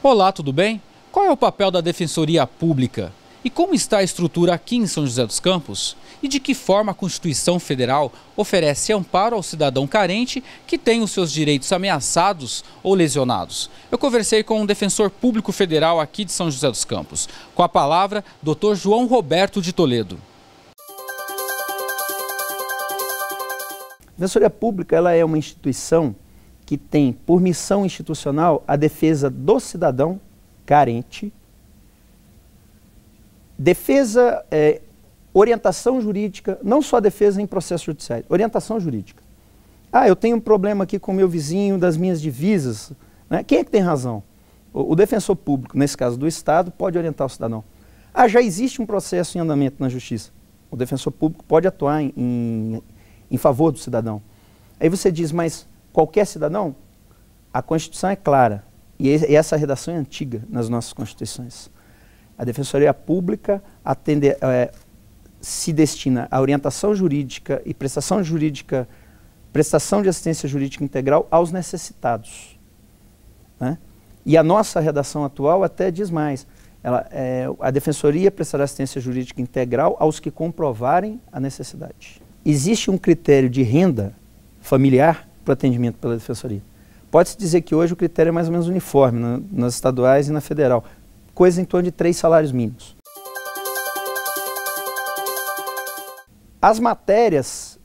Olá, tudo bem? Qual é o papel da Defensoria Pública? E como está a estrutura aqui em São José dos Campos? E de que forma a Constituição Federal oferece amparo ao cidadão carente que tem os seus direitos ameaçados ou lesionados? Eu conversei com um defensor público federal aqui de São José dos Campos. Com a palavra, Dr. João Roberto de Toledo. A Defensoria Pública ela é uma instituição que tem por missão institucional a defesa do cidadão carente, defesa, orientação jurídica, não só defesa em processo judiciário, orientação jurídica. Ah, eu tenho um problema aqui com o meu vizinho das minhas divisas, né? Quem é que tem razão? O defensor público, nesse caso do Estado, pode orientar o cidadão. Ah, já existe um processo em andamento na Justiça. O defensor público pode atuar em favor do cidadão. Aí você diz, mas qualquer cidadão? A Constituição é clara, e essa redação é antiga nas nossas Constituições. A Defensoria Pública se destina à orientação jurídica e prestação de assistência jurídica integral aos necessitados, né? E a nossa redação atual até diz mais. A Defensoria prestará assistência jurídica integral aos que comprovarem a necessidade. Existe um critério de renda familiar para o atendimento pela Defensoria. Pode-se dizer que hoje o critério é mais ou menos uniforme nas estaduais e na federal. Coisa em torno de 3 salários mínimos. As matérias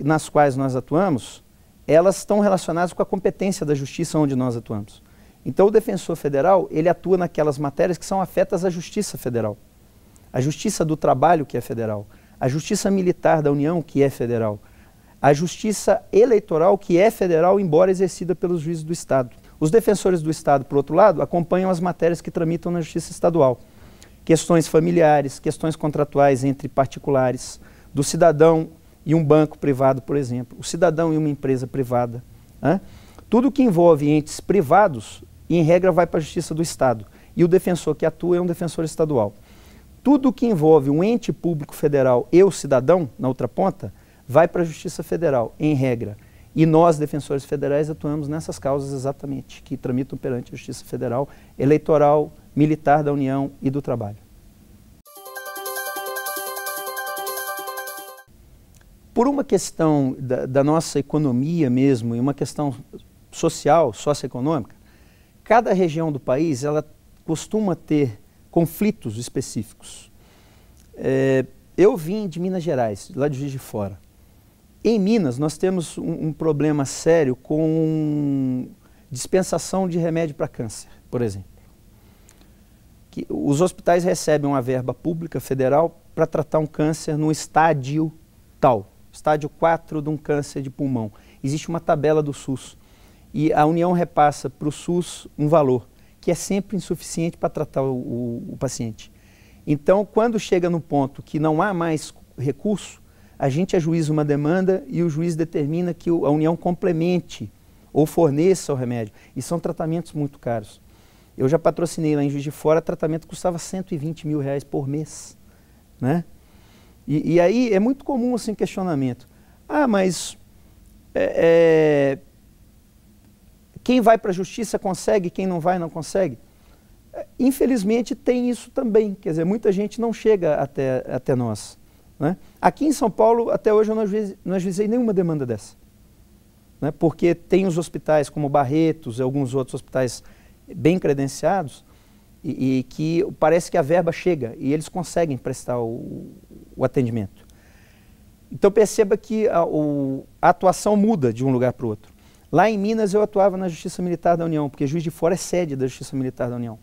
nas quais nós atuamos, elas estão relacionadas com a competência da justiça onde nós atuamos. Então o defensor federal, ele atua naquelas matérias que são afetas à Justiça Federal. A Justiça do Trabalho, que é federal. A Justiça Militar da União, que é federal. A Justiça Eleitoral, que é federal, embora exercida pelos juízes do Estado. Os defensores do Estado, por outro lado, acompanham as matérias que tramitam na Justiça Estadual. Questões familiares, questões contratuais entre particulares, do cidadão e um banco privado, por exemplo, o cidadão e uma empresa privada, né? Tudo que envolve entes privados, em regra, vai para a Justiça do Estado. E o defensor que atua é um defensor estadual. Tudo que envolve um ente público federal e o cidadão, na outra ponta, vai para a Justiça Federal, em regra. E nós, defensores federais, atuamos nessas causas exatamente, que tramitam perante a Justiça Federal, Eleitoral, Militar da União e do Trabalho. Por uma questão da nossa economia mesmo, e uma questão social, socioeconômica, cada região do país ela costuma ter conflitos específicos. Eu vim de Minas Gerais, lá de Juiz de Fora. Em Minas, nós temos um problema sério com dispensação de remédio para câncer, por exemplo. Os hospitais recebem uma verba pública federal para tratar um câncer no estádio tal, estádio 4 de um câncer de pulmão. Existe uma tabela do SUS e a União repassa para o SUS um valor que é sempre insuficiente para tratar o paciente. Então, quando chega no ponto que não há mais recurso, a gente ajuiza uma demanda e o juiz determina que a União complemente ou forneça o remédio. E são tratamentos muito caros. Eu já patrocinei lá em Juiz de Fora, tratamento que custava R$120 mil por mês, né? E aí é muito comum assim questionamento. Ah, mas quem vai para a justiça consegue, quem não vai não consegue? Infelizmente tem isso também, quer dizer, muita gente não chega até nós, né? Aqui em São Paulo, até hoje eu não ajuizei nenhuma demanda dessa, né? Porque tem os hospitais como Barretos e alguns outros hospitais bem credenciados e que parece que a verba chega e eles conseguem prestar o atendimento. Então perceba que a atuação muda de um lugar para o outro. Lá em Minas eu atuava na Justiça Militar da União, porque Juiz de Fora é sede da Justiça Militar da União.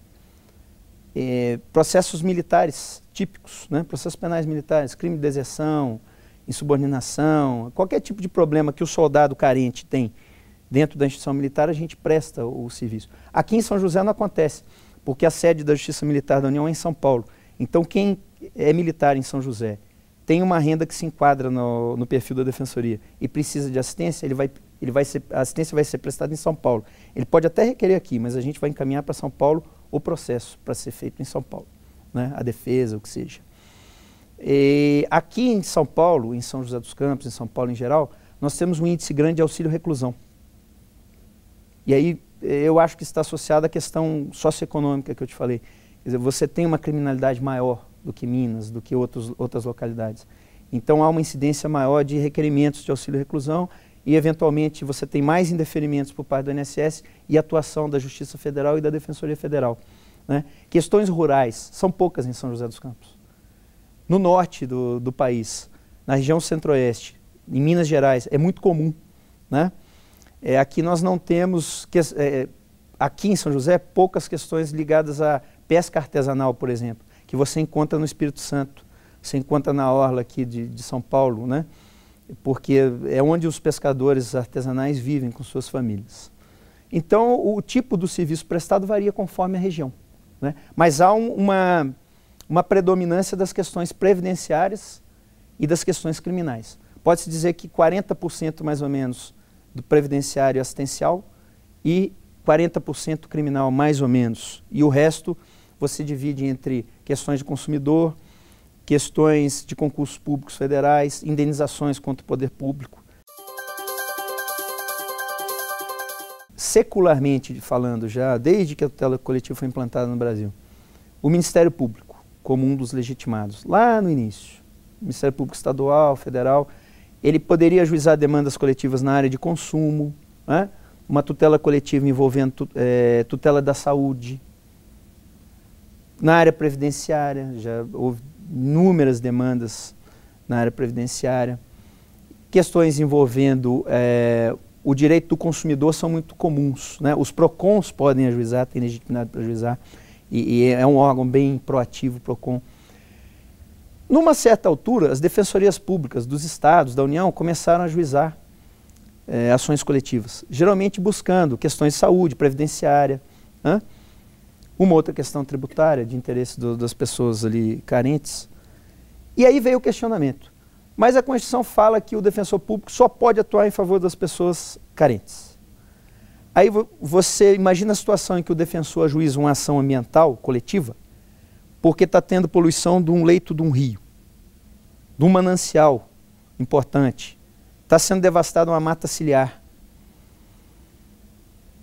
Processos militares típicos, né? Processos penais militares, crime de deserção, insubordinação, qualquer tipo de problema que o soldado carente tem dentro da instituição militar, a gente presta o serviço. Aqui em São José não acontece, porque a sede da Justiça Militar da União é em São Paulo. Então quem é militar em São José tem uma renda que se enquadra no perfil da Defensoria e precisa de assistência, a assistência vai ser prestada em São Paulo. Ele pode até requerer aqui, mas a gente vai encaminhar para São Paulo o processo para ser feito em São Paulo, né? A defesa, o que seja. Aqui em São Paulo, em São José dos Campos, em São Paulo em geral, nós temos um índice grande de auxílio-reclusão. E aí eu acho que está associada à questão socioeconômica que eu te falei. Quer dizer, você tem uma criminalidade maior do que Minas, do que outras localidades. Então há uma incidência maior de requerimentos de auxílio reclusão e, eventualmente, você tem mais indeferimentos por parte do INSS e atuação da Justiça Federal e da Defensoria Federal, né? Questões rurais são poucas em São José dos Campos. No norte do país, na região centro-oeste, em Minas Gerais, é muito comum, né? Aqui nós não temos, aqui em São José, poucas questões ligadas à pesca artesanal, por exemplo, que você encontra no Espírito Santo, você encontra na orla aqui de São Paulo, né? Porque é onde os pescadores artesanais vivem com suas famílias. Então, o tipo do serviço prestado varia conforme a região, né? Mas há uma predominância das questões previdenciárias e das questões criminais. Pode-se dizer que 40% mais ou menos do previdenciário assistencial e 40% criminal mais ou menos. E o resto você divide entre questões de consumidor, questões de concursos públicos federais, indenizações contra o poder público. Secularmente falando, já desde que a tutela coletiva foi implantada no Brasil, o Ministério Público, como um dos legitimados, lá no início, o Ministério Público Estadual, Federal, ele poderia ajuizar demandas coletivas na área de consumo, né? Uma tutela coletiva envolvendo tutela da saúde, na área previdenciária, já houve inúmeras demandas na área previdenciária. Questões envolvendo o direito do consumidor são muito comuns, né? Os PROCONs podem ajuizar, têm legitimidade para ajuizar, e é um órgão bem proativo, o PROCON. Numa certa altura, as defensorias públicas dos estados, da União, começaram a ajuizar ações coletivas, geralmente buscando questões de saúde, previdenciária, né? Uma outra questão tributária, de interesse das pessoas ali carentes. E aí veio o questionamento. Mas a Constituição fala que o defensor público só pode atuar em favor das pessoas carentes. Aí você imagina a situação em que o defensor ajuiza uma ação ambiental coletiva porque está tendo poluição de um leito de um rio, de um manancial importante, está sendo devastada uma mata ciliar.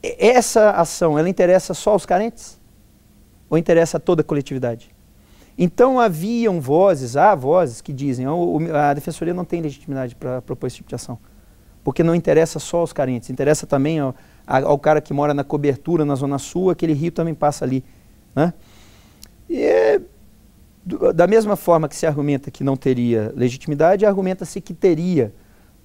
Essa ação, ela interessa só aos carentes? Ou interessa a toda a coletividade? Então há vozes que dizem que a Defensoria não tem legitimidade para propor esse tipo de ação, porque não interessa só aos carentes, interessa também ao cara que mora na cobertura, na Zona Sul, aquele rio também passa ali, né? E da mesma forma que se argumenta que não teria legitimidade, argumenta-se que teria,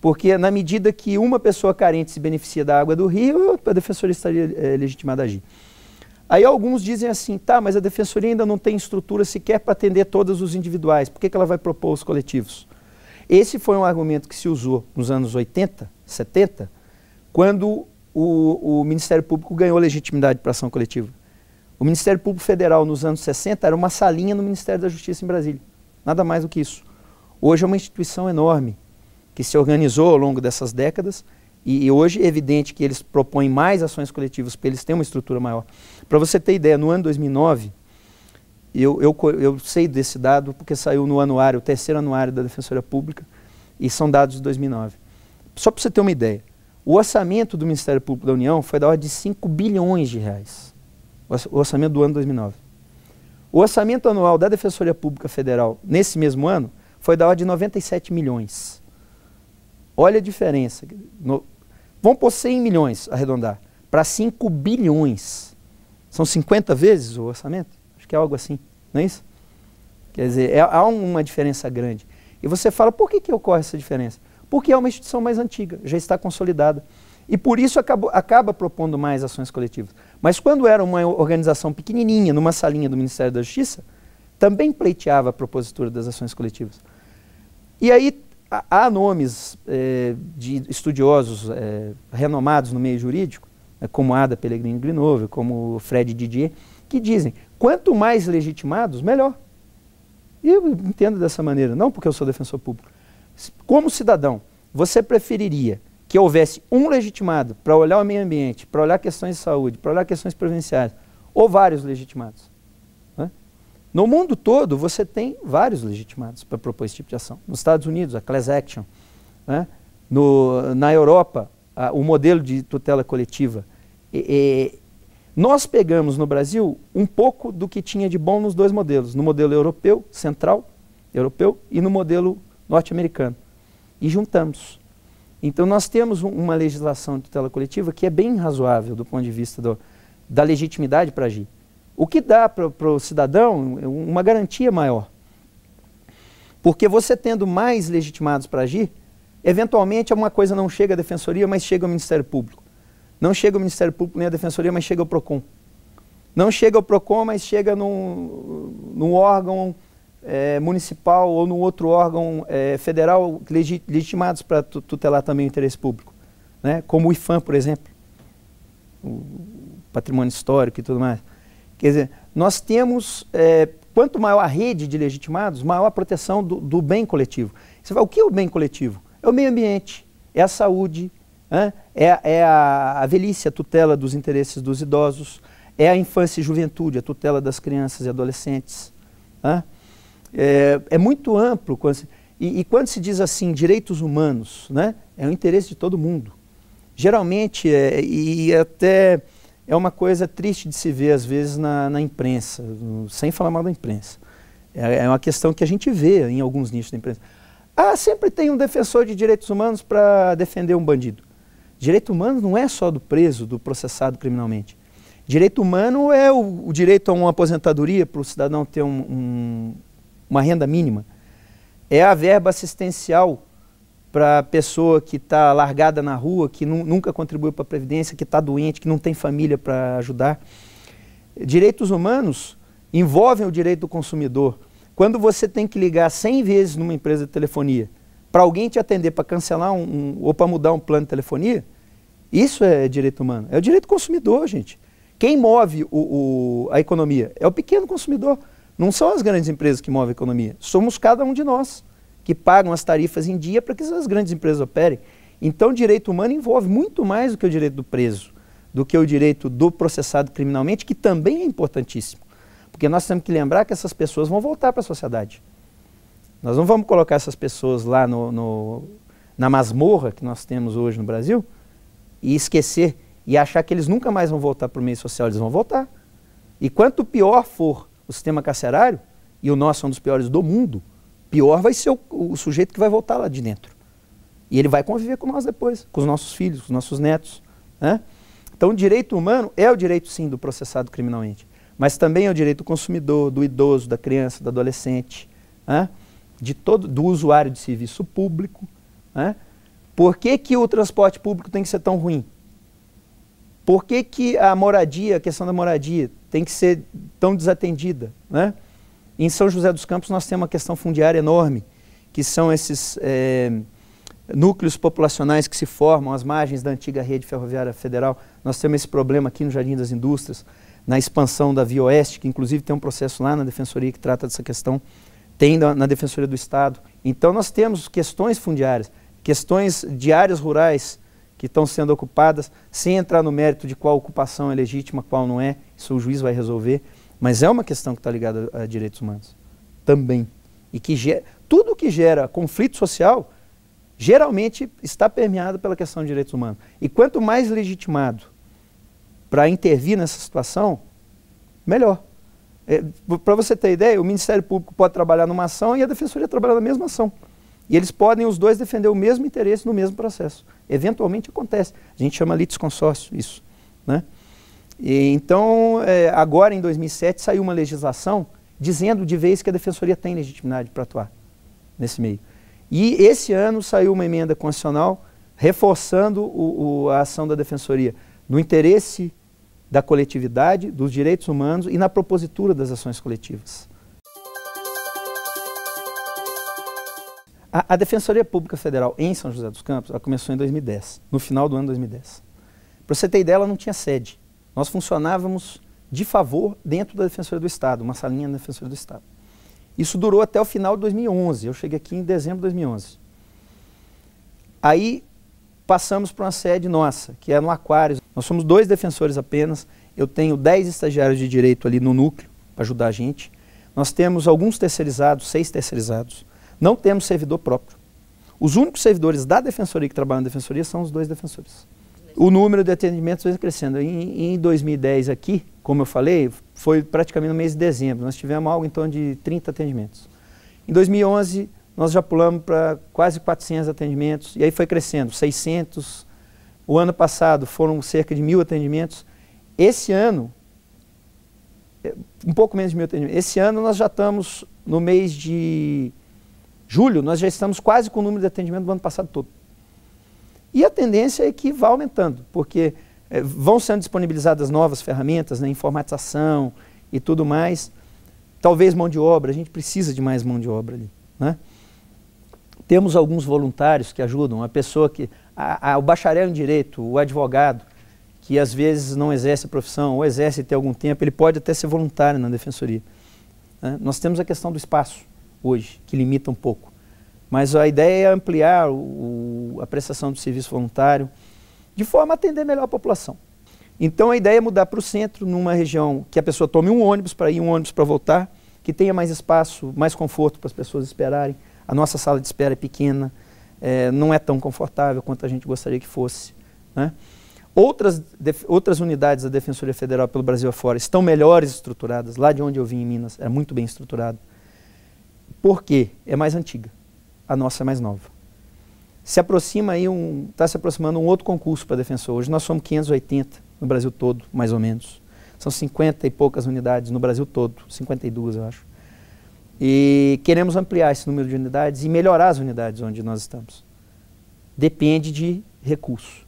porque na medida que uma pessoa carente se beneficia da água do rio, a Defensoria estaria legitimada a agir. Aí alguns dizem assim, tá, mas a Defensoria ainda não tem estrutura sequer para atender todos os individuais, por que ela vai propor os coletivos? Esse foi um argumento que se usou nos anos 80, 70, quando o Ministério Público ganhou legitimidade para ação coletiva. O Ministério Público Federal, nos anos 60, era uma salinha no Ministério da Justiça em Brasília. Nada mais do que isso. Hoje é uma instituição enorme, que se organizou ao longo dessas décadas, e hoje é evidente que eles propõem mais ações coletivas, porque eles têm uma estrutura maior. Para você ter ideia, no ano 2009, eu sei desse dado porque saiu no anuário, o terceiro anuário da Defensoria Pública, e são dados de 2009. Só para você ter uma ideia, o orçamento do Ministério Público da União foi da ordem de 5 bilhões de reais. O orçamento do ano 2009. O orçamento anual da Defensoria Pública Federal, nesse mesmo ano, foi da ordem de 97 milhões. Olha a diferença. Vamos pôr 100 milhões, arredondar, para 5 bilhões. São 50 vezes o orçamento? Acho que é algo assim, não é isso? Quer dizer, há uma diferença grande. E você fala, por que ocorre essa diferença? Porque é uma instituição mais antiga, já está consolidada. E por isso acaba propondo mais ações coletivas. Mas quando era uma organização pequenininha, numa salinha do Ministério da Justiça, também pleiteava a propositura das ações coletivas. E aí há nomes de estudiosos renomados no meio jurídico, como Ada Pellegrini Grinover, como Fred Didier, que dizem, quanto mais legitimados, melhor. E eu entendo dessa maneira, não porque eu sou defensor público. Como cidadão, você preferiria que houvesse um legitimado para olhar o meio ambiente, para olhar questões de saúde, para olhar questões previdenciárias, ou vários legitimados? Né? No mundo todo, você tem vários legitimados para propor esse tipo de ação. Nos Estados Unidos, a class action. Né? Na Europa, o modelo de tutela coletiva Nós pegamos no Brasil um pouco do que tinha de bom nos dois modelos, no modelo europeu, central, europeu, e no modelo norte-americano, e juntamos. Então nós temos uma legislação de tutela coletiva que é bem razoável do ponto de vista da legitimidade para agir. O que dá para o cidadão uma garantia maior. Porque você tendo mais legitimados para agir, eventualmente uma coisa não chega à Defensoria, mas chega ao Ministério Público. Não chega ao Ministério Público nem à Defensoria, mas chega ao PROCON. Não chega ao PROCON, mas chega num órgão municipal ou num outro órgão federal legitimados para tutelar também o interesse público, né? Como o IFAM, por exemplo, o patrimônio histórico e tudo mais. Quer dizer, nós temos, quanto maior a rede de legitimados, maior a proteção do bem coletivo. Você fala, o que é o bem coletivo? É o meio ambiente, é a saúde, é a velhice, a tutela dos interesses dos idosos, é a infância e juventude, a tutela das crianças e adolescentes. É muito amplo. E quando se diz assim, direitos humanos, né, é o interesse de todo mundo. Geralmente, e até é uma coisa triste de se ver às vezes na imprensa, sem falar mal da imprensa. É uma questão que a gente vê em alguns nichos da imprensa. Sempre tem um defensor de direitos humanos para defender um bandido. Direito humano não é só do preso, do processado criminalmente. Direito humano é o direito a uma aposentadoria para o cidadão ter uma renda mínima. É a verba assistencial para a pessoa que está largada na rua, que nunca contribuiu para a Previdência, que está doente, que não tem família para ajudar. Direitos humanos envolvem o direito do consumidor. Quando você tem que ligar 100 vezes numa empresa de telefonia para alguém te atender para cancelar ou para mudar um plano de telefonia, isso é direito humano. É o direito do consumidor, gente. Quem move a economia é o pequeno consumidor. Não são as grandes empresas que movem a economia. Somos cada um de nós que pagam as tarifas em dia para que as grandes empresas operem. Então, o direito humano envolve muito mais do que o direito do preso, do que o direito do processado criminalmente, que também é importantíssimo. Porque nós temos que lembrar que essas pessoas vão voltar para a sociedade. Nós não vamos colocar essas pessoas lá na masmorra que nós temos hoje no Brasil e esquecer e achar que eles nunca mais vão voltar para o meio social. Eles vão voltar. E quanto pior for o sistema carcerário, e o nosso é um dos piores do mundo, pior vai ser o sujeito que vai voltar lá de dentro. E ele vai conviver com nós depois, com os nossos filhos, com os nossos netos, né? Então o direito humano é o direito sim do processado criminalmente, mas também é o direito do consumidor, do idoso, da criança, do adolescente, né? Do usuário de serviço público, né? Por que o transporte público tem que ser tão ruim? Por que a moradia, a questão da moradia, tem que ser tão desatendida, né? Em São José dos Campos nós temos uma questão fundiária enorme, que são esses núcleos populacionais que se formam às margens da antiga rede ferroviária federal. Nós temos esse problema aqui no Jardim das Indústrias, na expansão da Via Oeste, que inclusive tem um processo lá na Defensoria que trata dessa questão, tem na Defensoria do Estado. Então nós temos questões fundiárias, questões de áreas rurais que estão sendo ocupadas, sem entrar no mérito de qual ocupação é legítima, qual não é, isso o juiz vai resolver, mas é uma questão que está ligada a direitos humanos também. E que tudo que gera conflito social, geralmente está permeado pela questão de direitos humanos. E quanto mais legitimado para intervir nessa situação, melhor. Para você ter ideia, o Ministério Público pode trabalhar numa ação e a Defensoria trabalhar na mesma ação. E eles podem, os dois, defender o mesmo interesse no mesmo processo. Eventualmente acontece. A gente chama litisconsórcio isso, né? Então, agora em 2007, saiu uma legislação dizendo de vez que a Defensoria tem legitimidade para atuar nesse meio. E esse ano saiu uma emenda constitucional reforçando a ação da Defensoria no interesse da coletividade, dos direitos humanos e na propositura das ações coletivas. A Defensoria Pública Federal em São José dos Campos, ela começou em 2010, no final do ano 2010. Para você ter ideia, ela não tinha sede. Nós funcionávamos de favor dentro da Defensoria do Estado, uma salinha da Defensoria do Estado. Isso durou até o final de 2011, eu cheguei aqui em dezembro de 2011. Aí passamos para uma sede nossa, que é no Aquários. Nós somos 2 defensores apenas, eu tenho 10 estagiários de direito ali no núcleo para ajudar a gente. Nós temos alguns terceirizados, 6 terceirizados. Não temos servidor próprio. Os únicos servidores da Defensoria que trabalham na Defensoria são os 2 defensores. O número de atendimentos vem crescendo. Em 2010 aqui, como eu falei, foi praticamente no mês de dezembro. Nós tivemos algo em torno de 30 atendimentos. Em 2011, nós já pulamos para quase 400 atendimentos, e aí foi crescendo, 600. O ano passado foram cerca de 1.000 atendimentos. Esse ano, um pouco menos de 1.000 atendimentos. Esse ano nós já estamos, no mês de julho, nós já estamos quase com o número de atendimento do ano passado todo. E a tendência é que vá aumentando, porque vão sendo disponibilizadas novas ferramentas, né, informatização e tudo mais. Talvez mão de obra, a gente precisa de mais mão de obra ali, né? Temos alguns voluntários que ajudam, a pessoa que, o bacharel em direito, o advogado, que às vezes não exerce a profissão ou exerce tem algum tempo, ele pode até ser voluntário na defensoria, né? Nós temos a questão do espaço hoje, que limita um pouco, mas a ideia é ampliar a prestação do serviço voluntário de forma a atender melhor a população. Então a ideia é mudar para o centro, numa região que a pessoa tome um ônibus para ir, um ônibus para voltar, que tenha mais espaço, mais conforto para as pessoas esperarem. A nossa sala de espera é pequena, não é tão confortável quanto a gente gostaria que fosse, né? Outras unidades da Defensoria Federal pelo Brasil afora estão melhores estruturadas. Lá de onde eu vim, em Minas, é muito bem estruturado. Por quê? É mais antiga. A nossa é mais nova. Se aproxima aí está se aproximando um outro concurso para defensor. Hoje nós somos 580 no Brasil todo, mais ou menos. São 50 e poucas unidades no Brasil todo, 52 eu acho. E queremos ampliar esse número de unidades e melhorar as unidades onde nós estamos. Depende de recurso,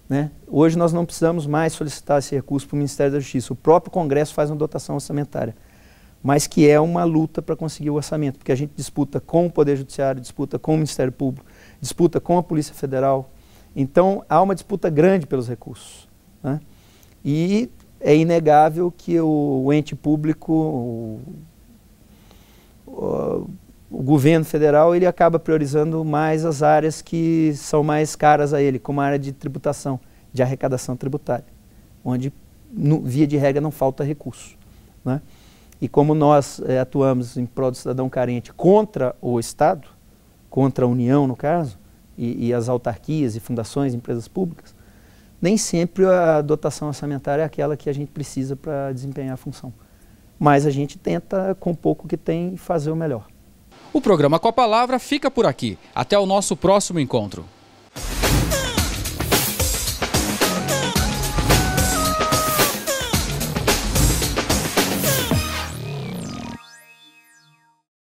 né? Hoje nós não precisamos mais solicitar esse recurso para o Ministério da Justiça. O próprio Congresso faz uma dotação orçamentária, mas que é uma luta para conseguir o orçamento, porque a gente disputa com o Poder Judiciário, disputa com o Ministério Público, disputa com a Polícia Federal. Então há uma disputa grande pelos recursos, né? E é inegável que o ente público, o governo federal, ele acaba priorizando mais as áreas que são mais caras a ele, como a área de tributação, de arrecadação tributária, onde, via de regra, não falta recurso, né? E como nós atuamos em prol do cidadão carente contra o Estado, contra a União, no caso, e as autarquias e fundações, empresas públicas, nem sempre a dotação orçamentária é aquela que a gente precisa para desempenhar a função. Mas a gente tenta, com o pouco que tem, fazer o melhor. O programa Com a Palavra fica por aqui. Até o nosso próximo encontro.